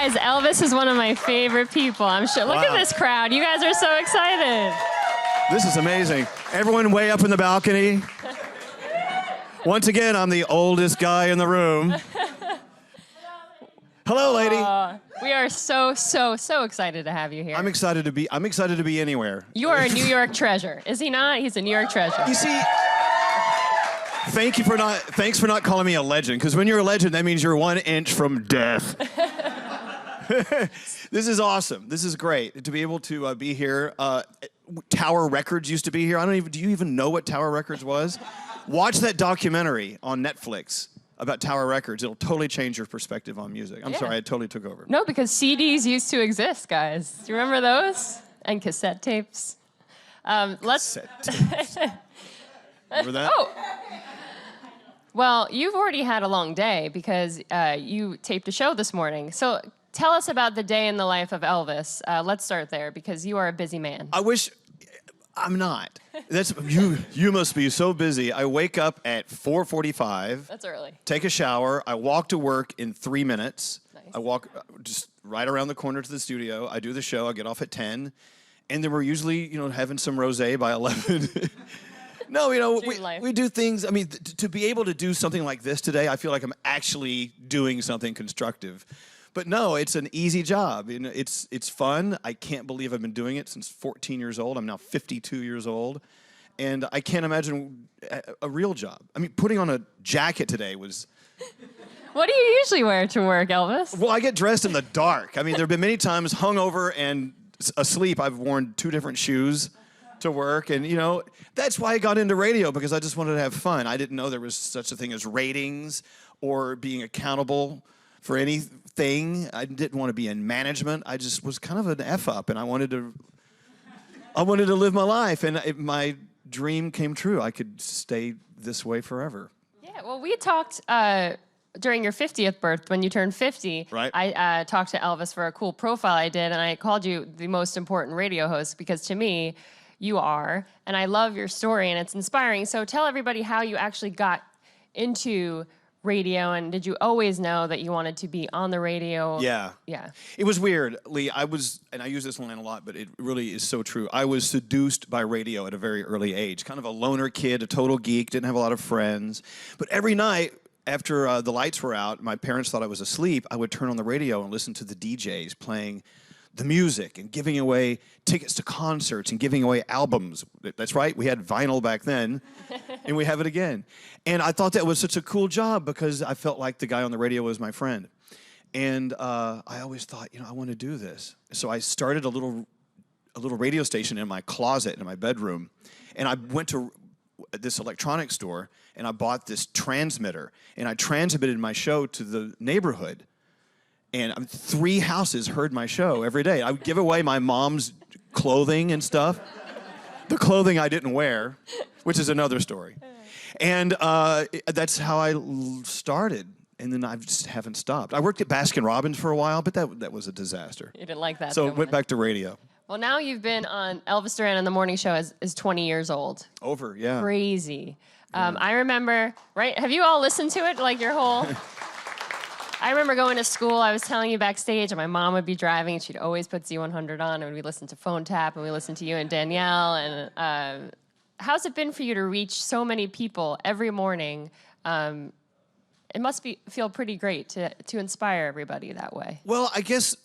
Guys, Elvis is one of my favorite people. I'm sure. Look at this crowd. You guys are so excited. This is amazing. Everyone way up in the balcony. Once again, I'm the oldest guy in the room. Hello, lady. We are so excited to have you here. I'm excited to be anywhere. You are a New York treasure. Is he not? He's a New York treasure. You see, thanks for not calling me a legend, because when you're a legend, that means you're 1 inch from death. This is awesome. This is great to be able to be here. Tower Records used to be here. Do you even know what Tower Records was? Watch that documentary on Netflix about Tower Records. It'll totally change your perspective on music. I'm sorry, I totally took over. No, because CDs used to exist, guys. Do you remember those? And cassette tapes. Cassette tapes. Remember that? Oh. Well, you've already had a long day because you taped a show this morning. So tell us about the day in the life of Elvis. Let's start there because you are a busy man. I'm not. You must be so busy. I wake up at 4:45. That's early. Take a shower. I walk to work in 3 minutes. Nice. I walk just right around the corner to the studio. I do the show. I get off at 10. And then we're usually, having some rosé by 11. No, we do things. I mean, to be able to do something like this today, I feel like I'm actually doing something constructive. But no, it's an easy job. It's fun. I can't believe I've been doing it since 14 years old. I'm now 52 years old. And I can't imagine a real job. I mean, putting on a jacket today was... What do you usually wear to work, Elvis? Well, I get dressed in the dark. I mean, there have been many times hungover and asleep, I've worn 2 different shoes to work. And, that's why I got into radio, because I just wanted to have fun. I didn't know there was such a thing as ratings or being accountable for anything. I didn't want to be in management. I just was kind of an F-up, and I wanted to live my life, and my dream came true. I could stay this way forever. Yeah, well, we talked during your 50th birth, when you turned 50. Right. I talked to Elvis for a cool profile I did, and I called you the most important radio host because to me, you are, and I love your story, and it's inspiring. So tell everybody how you actually got into radio, and did you always know that you wanted to be on the radio? Yeah. Yeah. It was weird, Lee. And I use this line a lot, but it really is so true. I was seduced by radio at a very early age. Kind of a loner kid, a total geek, didn't have a lot of friends. But every night, after the lights were out, my parents thought I was asleep, I would turn on the radio and listen to the DJs playing the music and giving away tickets to concerts and giving away albums. That's right, we had vinyl back then, and we have it again. And I thought that was such a cool job because I felt like the guy on the radio was my friend. And I always thought, I want to do this. So I started a little radio station in my closet in my bedroom, and I went to this electronics store, and I bought this transmitter, and I transmitted my show to the neighborhood. And 3 houses heard my show every day. I would give away my mom's clothing and stuff. The clothing I didn't wear, which is another story. And that's how I started. And then I just haven't stopped. I worked at Baskin-Robbins for a while, but that was a disaster. You didn't like that. So I went back to radio. Well, now you've been on Elvis Duran in the Morning Show is 20 years old. Over, yeah. Crazy. I remember, right? Have you all listened to it, like your whole... I remember going to school, I was telling you backstage, and my mom would be driving, and she'd always put Z100 on, and we'd listen to Phone Tap, and we listened to you and Danielle. And how's it been for you to reach so many people every morning? It must feel pretty great to inspire everybody that way. Well, I guess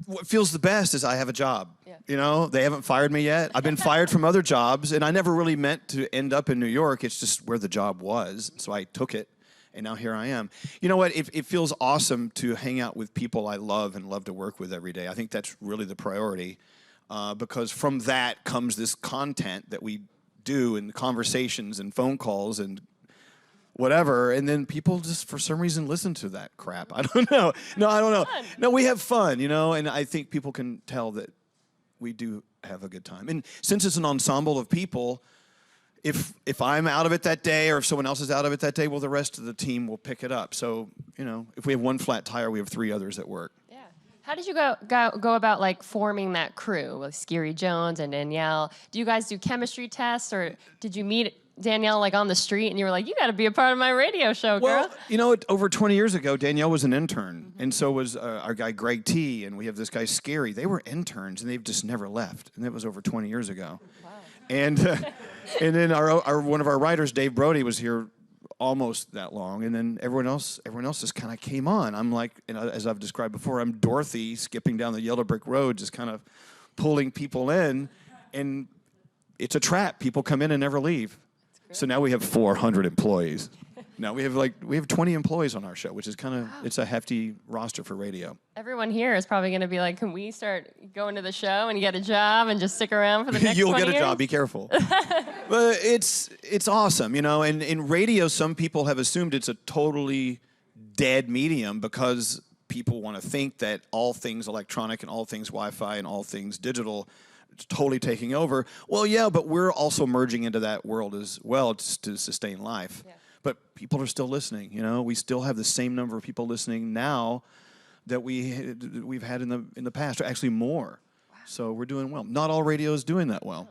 what feels the best is I have a job. Yeah. They haven't fired me yet. I've been fired from other jobs, and I never really meant to end up in New York. It's just where the job was, so I took it. And now here I am. You know what? It feels awesome to hang out with people I love and love to work with every day. I think that's really the priority because from that comes this content that we do and conversations and phone calls and whatever. And then people just, for some reason, listen to that crap. I don't know. No, I don't know. No, we have fun, and I think people can tell that we do have a good time. And since it's an ensemble of people, if I'm out of it that day or if someone else is out of it that day, well, the rest of the team will pick it up. So, if we have one flat tire, we have 3 others at work. Yeah. How did you go about, forming that crew with Scary Jones and Danielle? Do you guys do chemistry tests, or did you meet Danielle like on the street and you were like, you got to be a part of my radio show, girl? Well, you know, over 20 years ago, Danielle was an intern, and so was our guy Greg T, and we have this guy Scary. They were interns, and they've just never left, and that was over 20 years ago. Wow. And then one of our writers, Dave Brody, was here almost that long, and then everyone else just kind of came on. I'm like, as I've described before, I'm Dorothy skipping down the yellow brick road, just kind of pulling people in, and it's a trap. People come in and never leave. So now we have 400 employees. Now we have 20 employees on our show, which is it's a hefty roster for radio. Everyone here is probably going to be like, can we start going to the show and get a job and just stick around for the next 20 You'll get a years? job, be careful. But it's awesome, you know, and in radio, some people have assumed it's a totally dead medium because people want to think that all things electronic and all things Wi-Fi and all things digital totally taking over. Well, yeah, but we're also merging into that world as well to sustain life. Yeah. But people are still listening, you know. We still have the same number of people listening now that we've had in the past, or actually more. Wow. So we're doing well. Not all radio is doing that well.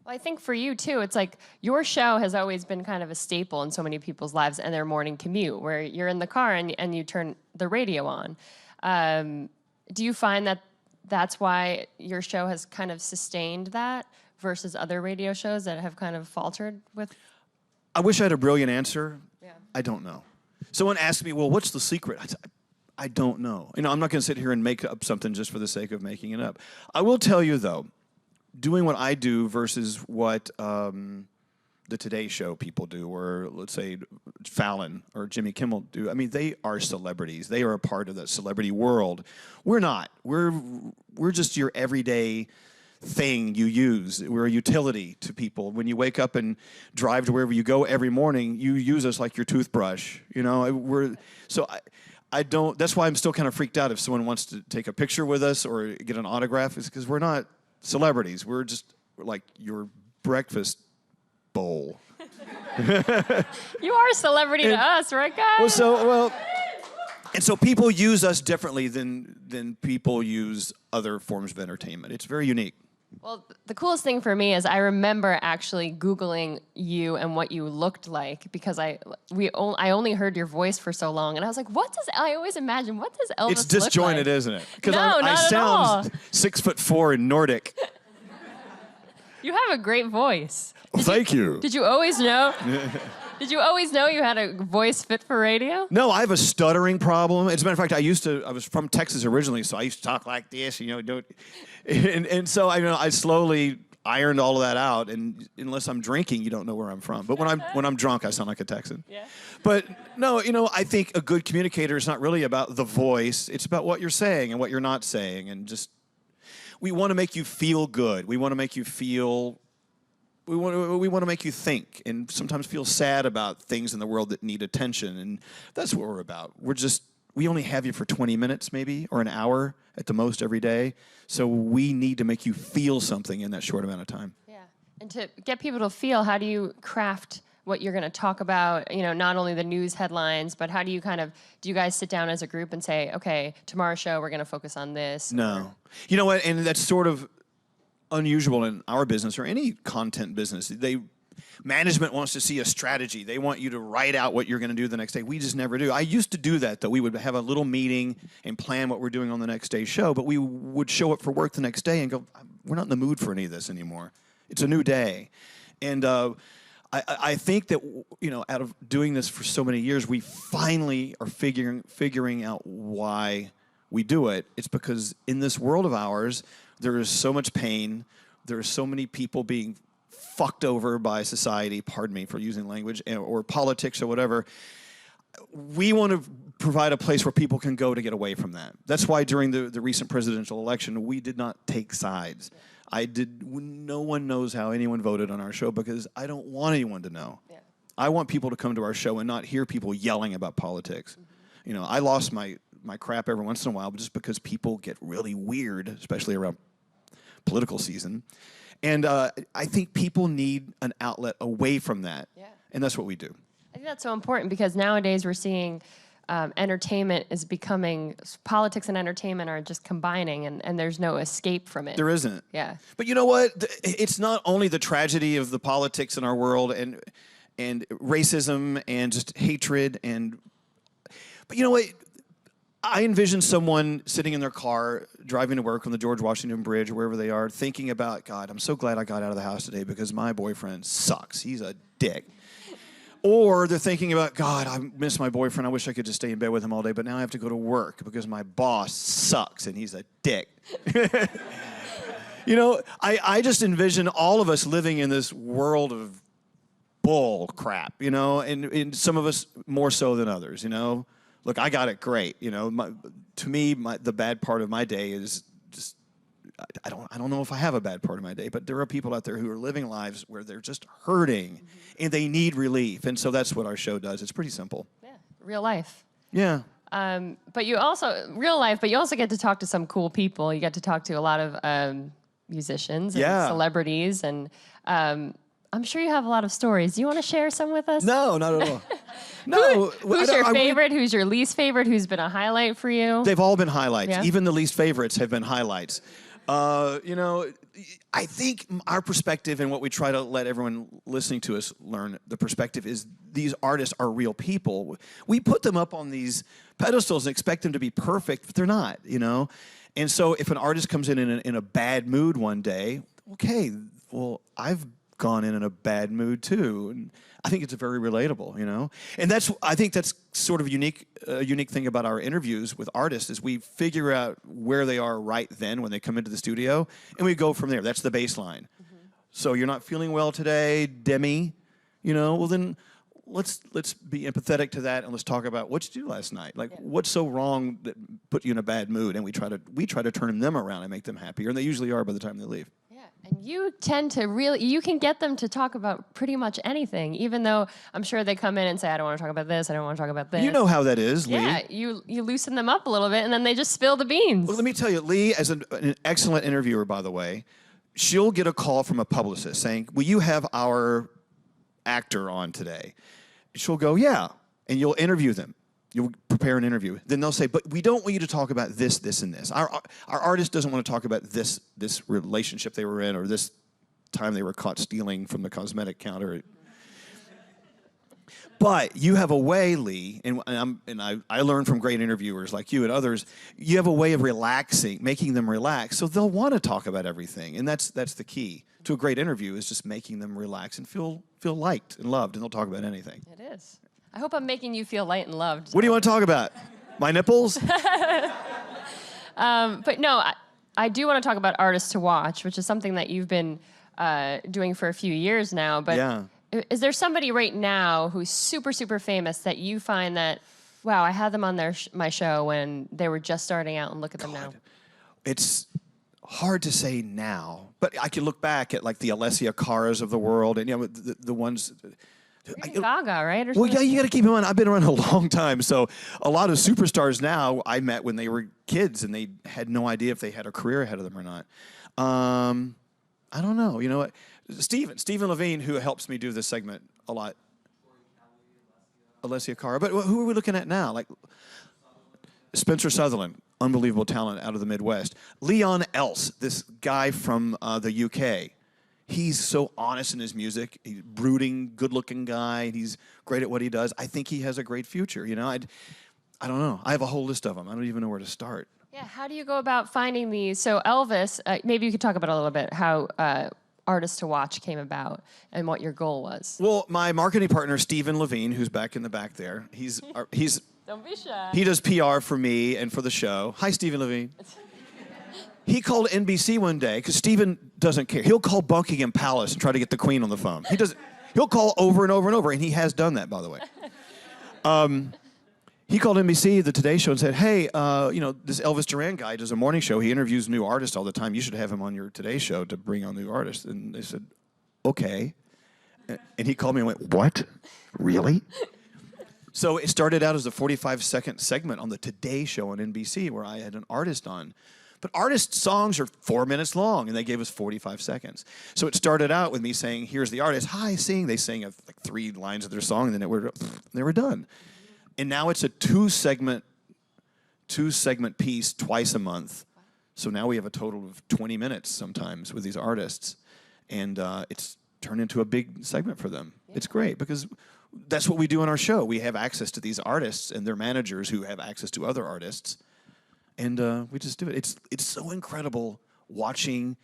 Well, I think for you, too, it's like your show has always been kind of a staple in so many people's lives and their morning commute, where you're in the car and you turn the radio on. Do you find that that's why your show has kind of sustained that versus other radio shows that have kind of faltered with? I wish I had a brilliant answer. Yeah. I don't know. Someone asked me, well, what's the secret? I don't know. You know, I'm not going to sit here and make up something just for the sake of making it up. I will tell you, though, doing what I do versus what the Today Show people do, or let's say Fallon or Jimmy Kimmel do. I mean, they are celebrities. They are a part of that celebrity world. We're not. We're just your everyday thing you use. We're a utility to people. When you wake up and drive to wherever you go every morning, you use us like your toothbrush. You know, I don't. That's why I'm still kind of freaked out if someone wants to take a picture with us or get an autograph. It's because we're not celebrities. We're like your breakfast bowl. You are a celebrity to us, right, guys? And so people use us differently than people use other forms of entertainment. It's very unique. Well, the coolest thing for me is I remember actually Googling you and what you looked like because I only heard your voice for so long, and I was like, I always imagine, what does Elvis It's disjointed, look like? isn't it? Because No, I not at all. sound 6'4" and Nordic. You have a great voice. Thank you. Did you always know? Did you always know you had a voice fit for radio? No, I have a stuttering problem. As a matter of fact, I was from Texas originally, so I used to talk like this, you know, and so I slowly ironed all of that out. And unless I'm drinking, you don't know where I'm from. But when I'm drunk, I sound like a Texan. Yeah. But no, you know, I think a good communicator is not really about the voice. It's about what you're saying and what you're not saying, and just we want to make you feel good. We want to make you feel. We want to make you think and sometimes feel sad about things in the world that need attention, and that's what we're about. We only have you for 20 minutes maybe, or an hour at the most every day, so we need to make you feel something in that short amount of time. Yeah, and to get people to feel, how do you craft what you're going to talk about, you know, not only the news headlines, but how do you do you guys sit down as a group and say, okay, tomorrow's show, we're going to focus on this? No. You know what, and that's sort of unusual in our business or any content business. Management wants to see a strategy. They want you to write out what you're going to do the next day. We just never do. I used to do that, though. We would have a little meeting and plan what we're doing on the next day's show, but we would show up for work the next day and go, we're not in the mood for any of this anymore. It's a new day. And I think that, you know, out of doing this for so many years, we finally are figuring out why we do it. It's because in this world of ours, there is so much pain. There are so many people being fucked over by society, pardon me for using language, or politics or whatever. We want to provide a place where people can go to get away from that. That's why during the recent presidential election, we did not take sides. No one knows how anyone voted on our show because I don't want anyone to know. Yeah. I want people to come to our show and not hear people yelling about politics. Mm-hmm. You know, I lost my crap every once in a while just because people get really weird, especially around political season. And I think people need an outlet away from that. Yeah. And that's what we do. I think that's so important because nowadays we're seeing entertainment is becoming, politics and entertainment are just combining, and there's no escape from it. There isn't. Yeah. But you know what? It's not only the tragedy of the politics in our world and racism and just hatred but you know what? I envision someone sitting in their car, driving to work on the George Washington Bridge or wherever they are, thinking about, God, I'm so glad I got out of the house today because my boyfriend sucks. He's a dick. Or they're thinking about, God, I miss my boyfriend. I wish I could just stay in bed with him all day, but now I have to go to work because my boss sucks and he's a dick. You know, I just envision all of us living in this world of bull crap, you know, and some of us more so than others, you know. Look, I got it great, you know. To me, the bad part of my day is just, I don't know if I have a bad part of my day, but there are people out there who are living lives where they're just hurting and they need relief. And so that's what our show does. It's pretty simple. Yeah, real life. Yeah. But you also, real life, but you also get to talk to some cool people. You get to talk to a lot of musicians and celebrities. And I'm sure you have a lot of stories. Do you want to share some with us? No, not at all. No. Who's your favorite? Who's your least favorite? Who's been a highlight for you? They've all been highlights. Yeah? Even the least favorites have been highlights. You know, I think our perspective and what we try to let everyone listening to us learn, the perspective is these artists are real people. We put them up on these pedestals and expect them to be perfect, but they're not, you know? And so if an artist comes in a bad mood one day, okay, well, I've gone in a bad mood too. And I think it's very relatable, you know? And I think that's sort of a unique thing about our interviews with artists is we figure out where they are right then when they come into the studio, and we go from there. That's the baseline. Mm-hmm. So you're not feeling well today, Demi, you know? Well, then let's be empathetic to that, and let's talk about what you do last night. Like, what's so wrong that put you in a bad mood? And we try to turn them around and make them happier, and they usually are by the time they leave. And you tend to you can get them to talk about pretty much anything, even though I'm sure they come in and say, I don't want to talk about this, I don't want to talk about this. You know how that is, Lee. Yeah, you loosen them up a little bit, and then they just spill the beans. Well, let me tell you, Lee, as an excellent interviewer, by the way, she'll get a call from a publicist saying, will you have our actor on today? She'll go, yeah, and you'll interview them. You'll prepare an interview. Then they'll say, but we don't want you to talk about this, this, and this. Our artist doesn't want to talk about this relationship they were in or this time they were caught stealing from the cosmetic counter. But you have a way, Lee, and I learned from great interviewers like you and others, you have a way of relaxing, making them relax, so they'll want to talk about everything. And that's the key to a great interview is just making them relax and feel liked and loved, and they'll talk about anything. It is. I hope I'm making you feel light and loved. What do you want to talk about? My nipples? But no, I do want to talk about artists to watch, which is something that you've been doing for a few years now. But is there somebody right now who's super, super famous that you find that, wow, I had them on my show when they were just starting out, and look at them now? It's hard to say now, but I can look back at like the Alessia Caras of the world, and you know the ones. Gaga, right? Well, yeah, you got to keep in mind, I've been around a long time, so a lot of superstars now I met when they were kids, and they had no idea if they had a career ahead of them or not. I don't know. You know what? Stephen Levine, who helps me do this segment a lot. Alessia Cara. But who are we looking at now? Like Spencer Sutherland, unbelievable talent out of the Midwest. Leon Else, this guy from the UK. He's so honest in his music. He's a brooding, good-looking guy. And he's great at what he does. I think he has a great future. You know, I don't know. I have a whole list of them. I don't even know where to start. Yeah, how do you go about finding these? So Elvis, maybe you could talk about a little bit how Artists to Watch came about and what your goal was. Well, my marketing partner, Stephen Levine, who's back in the back there, he's Don't be shy. He does PR for me and for the show. Hi, Stephen Levine. He called NBC one day, because Stephen doesn't care. He'll call Buckingham Palace and try to get the Queen on the phone. He'll call over and over and over, and he has done that, by the way. He called NBC, the Today Show, and said, hey, you know, this Elvis Duran guy does a morning show. He interviews new artists all the time. You should have him on your Today Show to bring on new artists. And they said, okay. And he called me and went, what? Really? So it started out as a 45-second segment on the Today Show on NBC where I had an artist on. But artist songs are 4 minutes long, and they gave us 45 seconds. So it started out with me saying, here's the artist. Hi, sing. They sang like 3 lines of their song, and then they were done. And now it's a two-segment piece twice a month. So now we have a total of 20 minutes sometimes with these artists. And it's turned into a big segment for them. Yeah. It's great because that's what we do in our show. We have access to these artists and their managers who have access to other artists. And we just do it. It's so incredible watching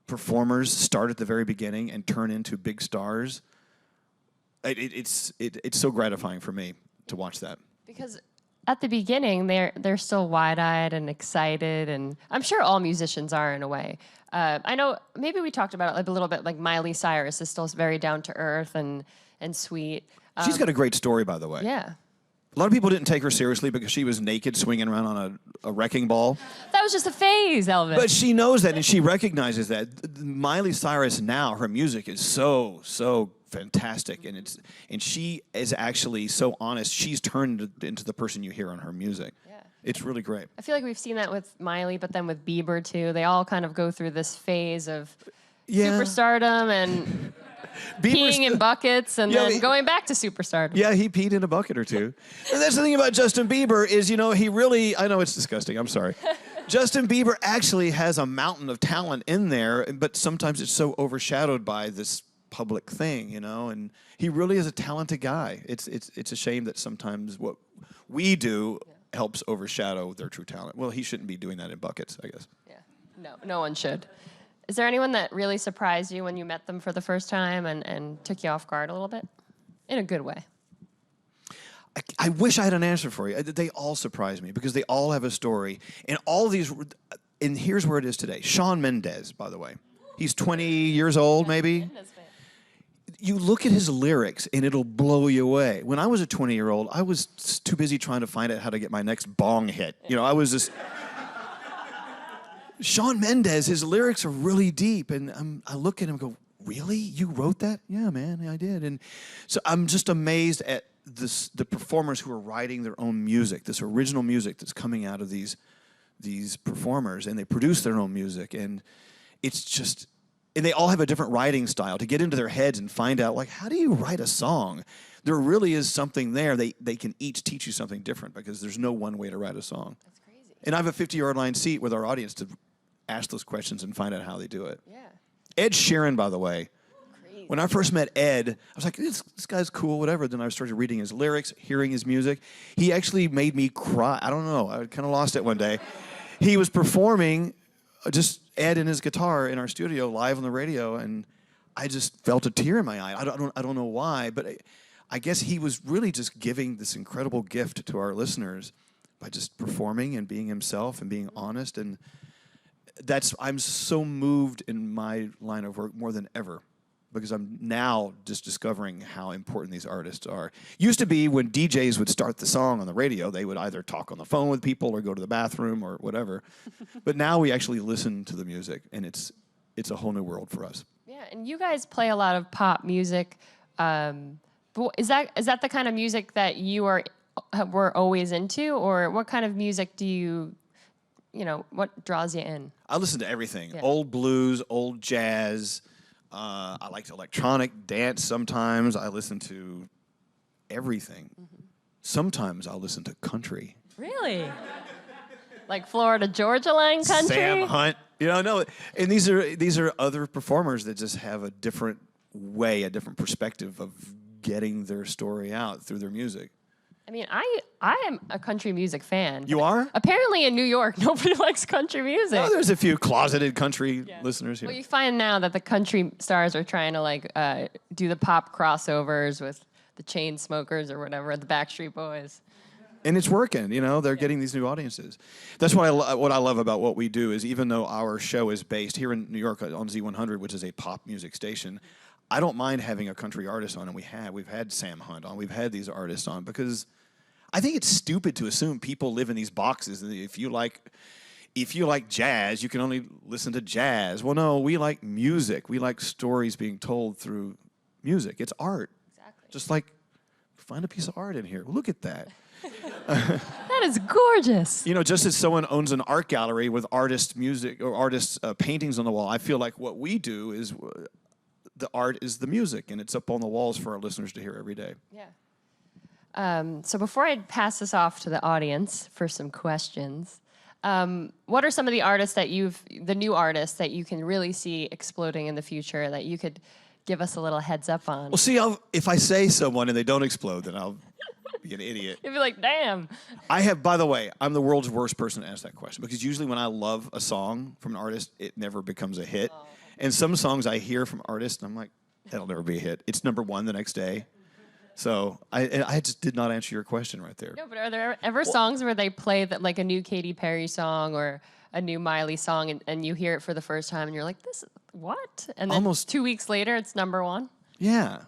performers start at the very beginning and turn into big stars. It's so gratifying for me to watch that. Because at the beginning, they're still wide-eyed and excited, and I'm sure all musicians are in a way. I know maybe we talked about it like a little bit. Like Miley Cyrus is still very down to earth and sweet. She's got a great story, by the way. Yeah. A lot of people didn't take her seriously because she was naked swinging around on a wrecking ball. That was just a phase, Elvis. But she knows that and she recognizes that. Miley Cyrus now, her music is so fantastic, and she is actually so honest. She's turned into the person you hear on her music. Yeah. It's really great. I feel like we've seen that with Miley, but then with Bieber too. They all kind of go through this phase of superstardom and peeing in buckets and then going back to superstardom. Yeah, he peed in a bucket or two. And that's the thing about Justin Bieber is, he really, I know it's disgusting, I'm sorry. Justin Bieber actually has a mountain of talent in there, but sometimes it's so overshadowed by this public thing, and he really is a talented guy. It's a shame that sometimes what we do helps overshadow their true talent. Well, he shouldn't be doing that in buckets, I guess. Yeah, no one should. Is there anyone that really surprised you when you met them for the first time and took you off guard a little bit? In a good way. I wish I had an answer for you. They all surprise me because they all have a story. And here's where it is today. Shawn Mendes, by the way. He's 20 years old, maybe. You look at his lyrics and it'll blow you away. When I was a 20-year-old, I was too busy trying to find out how to get my next bong hit. I was just... Shawn Mendes, his lyrics are really deep, and I look at him and go, really? You wrote that? Yeah, man, I did. And so I'm just amazed at the performers who are writing their own music, this original music that's coming out of these performers, and they produce their own music, and it's just... And they all have a different writing style. To get into their heads and find out, how do you write a song? There really is something there. They can each teach you something different because there's no one way to write a song. That's crazy. And I have a 50-yard line seat with our audience to ask those questions and find out how they do it. Yeah. Ed Sheeran, by the way. Crazy. When I first met Ed, I was like, this guy's cool, whatever. Then I started reading his lyrics, hearing his music. He actually made me cry. I don't know. I kind of lost it one day. He was performing just Ed and his guitar in our studio live on the radio, and I just felt a tear in my eye. I don't know why, but I guess he was really just giving this incredible gift to our listeners by just performing and being himself and being honest. And I'm so moved in my line of work more than ever because I'm now just discovering how important these artists are. Used to be when DJs would start the song on the radio, they would either talk on the phone with people or go to the bathroom or whatever. But now we actually listen to the music, and it's a whole new world for us. Yeah, and you guys play a lot of pop music. But is that the kind of music that you were always into, or what kind of music do you what draws you in? I listen to everything. Yeah. Old blues, old jazz. I like electronic dance sometimes. I listen to everything. Mm-hmm. Sometimes I'll listen to country. Really? Like Florida Georgia line country? Sam Hunt. No. And these are other performers that just have a different way, a different perspective of getting their story out through their music. I mean, I am a country music fan. You are? Apparently in New York, nobody likes country music. No, there's a few closeted country listeners here. Well, you find now that the country stars are trying to do the pop crossovers with the Chainsmokers or whatever, the Backstreet Boys. And it's working, they're getting these new audiences. That's what I love about what we do is even though our show is based here in New York on Z100, which is a pop music station, I don't mind having a country artist on, and we've had Sam Hunt on, we've had these artists on because I think it's stupid to assume people live in these boxes. If you like jazz, you can only listen to jazz. Well, no, we like music. We like stories being told through music. It's art. Exactly. Just like find a piece of art in here. Look at that. That is gorgeous. Just as someone owns an art gallery with artist music or artists' paintings on the wall, I feel like what we do is the art is the music, and it's up on the walls for our listeners to hear every day. Yeah. So before I pass this off to the audience for some questions, what are some of the artists that the new artists that you can really see exploding in the future that you could give us a little heads up on? Well, see, if I say someone and they don't explode, then I'll be an idiot. You'd be like, damn. By the way, I'm the world's worst person to ask that question because usually when I love a song from an artist, it never becomes a hit. Oh. And some songs I hear from artists, and I'm like, that'll never be a hit. It's #1 the next day. So I just did not answer your question right there. No, but are there ever songs where they play that like a new Katy Perry song or a new Miley song and you hear it for the first time and you're like, this, what? And then almost 2 weeks later, it's #1? Yeah.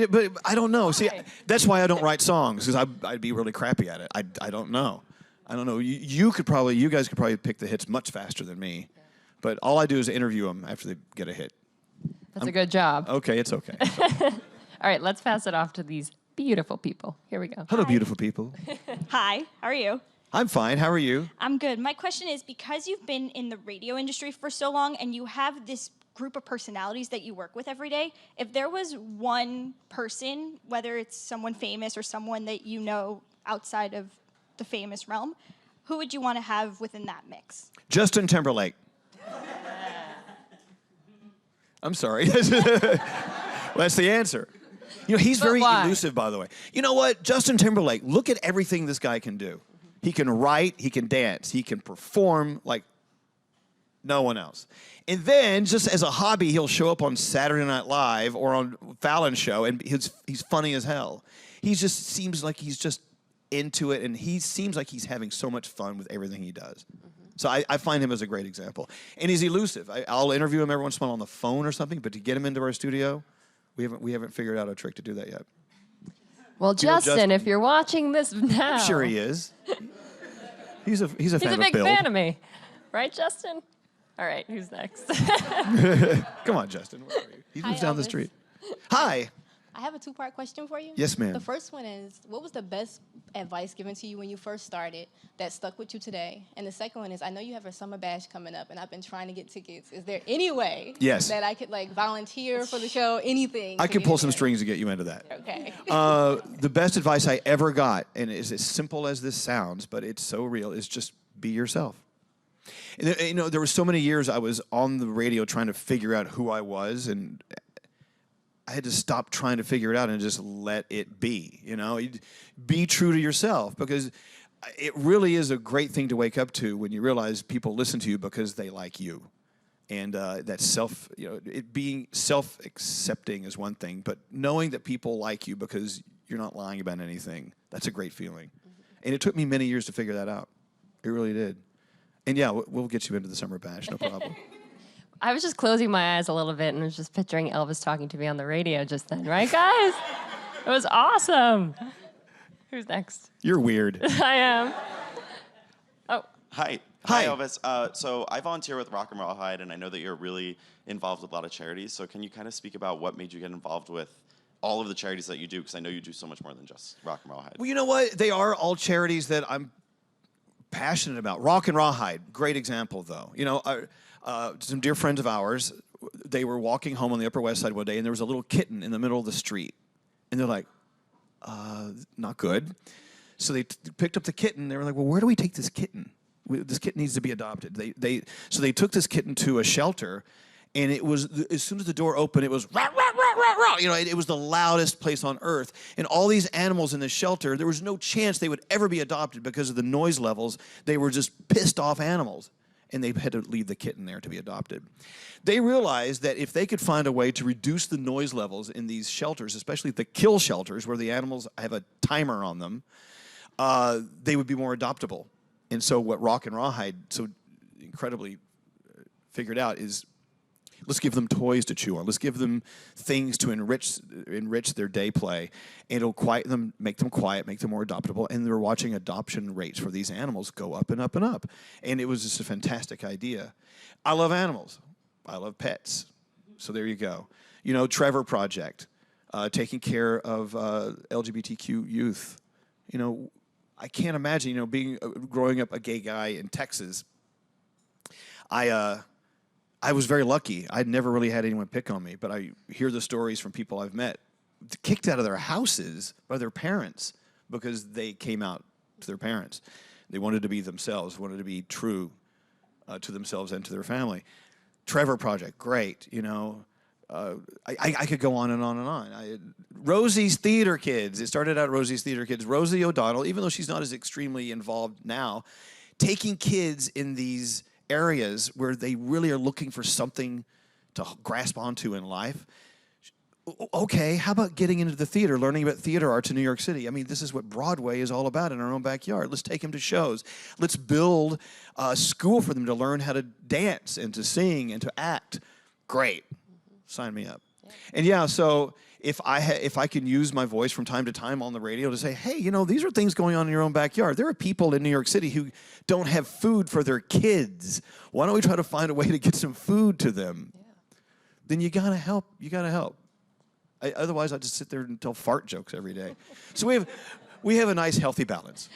But I don't know. Why? See, that's why I don't write songs because I'd be really crappy at it. I don't know. I don't know. You guys could probably pick the hits much faster than me. Yeah. But all I do is interview them after they get a hit. That's a good job. Okay, it's okay. All right, let's pass it off to these beautiful people. Here we go. Hello, Hi. beautiful people. Hi, how are you? I'm fine. How are you? I'm good. My question is, because you've been in the radio industry for so long and you have this group of personalities that you work with every day, if there was one person, whether it's someone famous or someone that you know outside of the famous realm, who would you want to have within that mix? Justin Timberlake. I'm sorry. Well, that's the answer. You know, he's very elusive, by the way. You know what? Justin Timberlake, look at everything this guy can do. He can write, he can dance, he can perform like no one else. And then, just as a hobby, he'll show up on Saturday Night Live or on Fallon's show, and he's funny as hell. He just seems like he's just into it, and he seems like he's having so much fun with everything he does. So I find him as a great example. And he's elusive. I'll interview him every once in a while on the phone or something, but to get him into our studio, we haven't figured out a trick to do that yet. Well, Justin, if you're watching this now. I'm sure he is. He's a fan He's a of big Bill. fan of me. Right, Justin? All right, who's next? Come on, Justin. Where are you? He lives down the Elvis. street. Hi. I have a two-part question for you. Yes, ma'am. The first one is, what was the best advice given to you when you first started that stuck with you today? And the second one is, I know you have a summer bash coming up, and I've been trying to get tickets. Is there any way that I could like volunteer for the show, anything? I can pull some strings to get you into that. Okay. The best advice I ever got, and it's as simple as this sounds, but it's so real, is just be yourself. And, you know, there were so many years I was on the radio trying to figure out who I was, and I had to stop trying to figure it out and just let it be, you know? Be true to yourself, because it really is a great thing to wake up to when you realize people listen to you because they like you. And that being self-accepting is one thing, but knowing that people like you because you're not lying about anything, that's a great feeling. And it took me many years to figure that out. It really did. And yeah, we'll get you into the summer bash, no problem. I was just closing my eyes a little bit and was just picturing Elvis talking to me on the radio just then, right, guys? It was awesome. Who's next? You're weird. I am. Oh. Hi. Hi. Elvis. So I volunteer with Rock and Roll Hide, and I know that you're really involved with a lot of charities. So can you kind of speak about what made you get involved with all of the charities that you do? Because I know you do so much more than just Rock and Roll Hide. Well, you know what? They are all charities that I'm passionate about. Rock and Rawhide, great example, though. You know, some dear friends of ours, they were walking home on the Upper West Side one day, and there was a little kitten in the middle of the street. And they're like, not good. So they picked up the kitten. They were like, well, where do we take this kitten? This kitten needs to be adopted. So they took this kitten to a shelter, and it was, as soon as the door opened, it was, rah, rah, rah, rah, rah. You know, it was the loudest place on earth. And all these animals in the shelter, there was no chance they would ever be adopted because of the noise levels. They were just pissed off animals. And they had to leave the kitten there to be adopted. They realized that if they could find a way to reduce the noise levels in these shelters, especially the kill shelters where the animals have a timer on them, they would be more adoptable. And so what Rock and Rawhide so incredibly figured out is, let's give them toys to chew on. Let's give them things to enrich their day play. And it'll quiet them, make them quiet, make them more adoptable. And they're watching adoption rates for these animals go up and up and up. And it was just a fantastic idea. I love animals. I love pets. So there you go. You know, Trevor Project, taking care of LGBTQ youth. You know, I can't imagine, you know, growing up a gay guy in Texas. I was very lucky. I'd never really had anyone pick on me, but I hear the stories from people I've met, kicked out of their houses by their parents because they came out to their parents. They wanted to be themselves, wanted to be true to themselves and to their family. Trevor Project, great, you know. I could go on and on and on. Rosie's Theater Kids. It started out Rosie's Theater Kids. Rosie O'Donnell, even though she's not as extremely involved now, taking kids in these areas where they really are looking for something to grasp onto in life. Okay, how about getting into the theater, learning about theater arts in New York City? I mean, this is what Broadway is all about in our own backyard. Let's take them to shows. Let's build a school for them to learn how to dance and to sing and to act. Great. Sign me up. Yeah. And yeah, so if I can use my voice from time to time on the radio to say, hey, you know, these are things going on in your own backyard. There are people in New York City who don't have food for their kids. Why don't we try to find a way to get some food to them? Yeah. Then you gotta help. You gotta help. Otherwise, I'll just sit there and tell fart jokes every day. So we have a nice, healthy balance.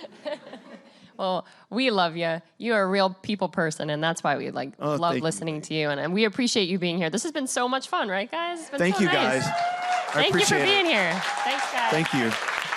Well, we love you. You are a real people person, and that's why we love listening to you. And we appreciate you being here. This has been so much fun, right, guys? It's been Thank so you, nice. guys. Thank you for being here. Thanks, guys. Thank you.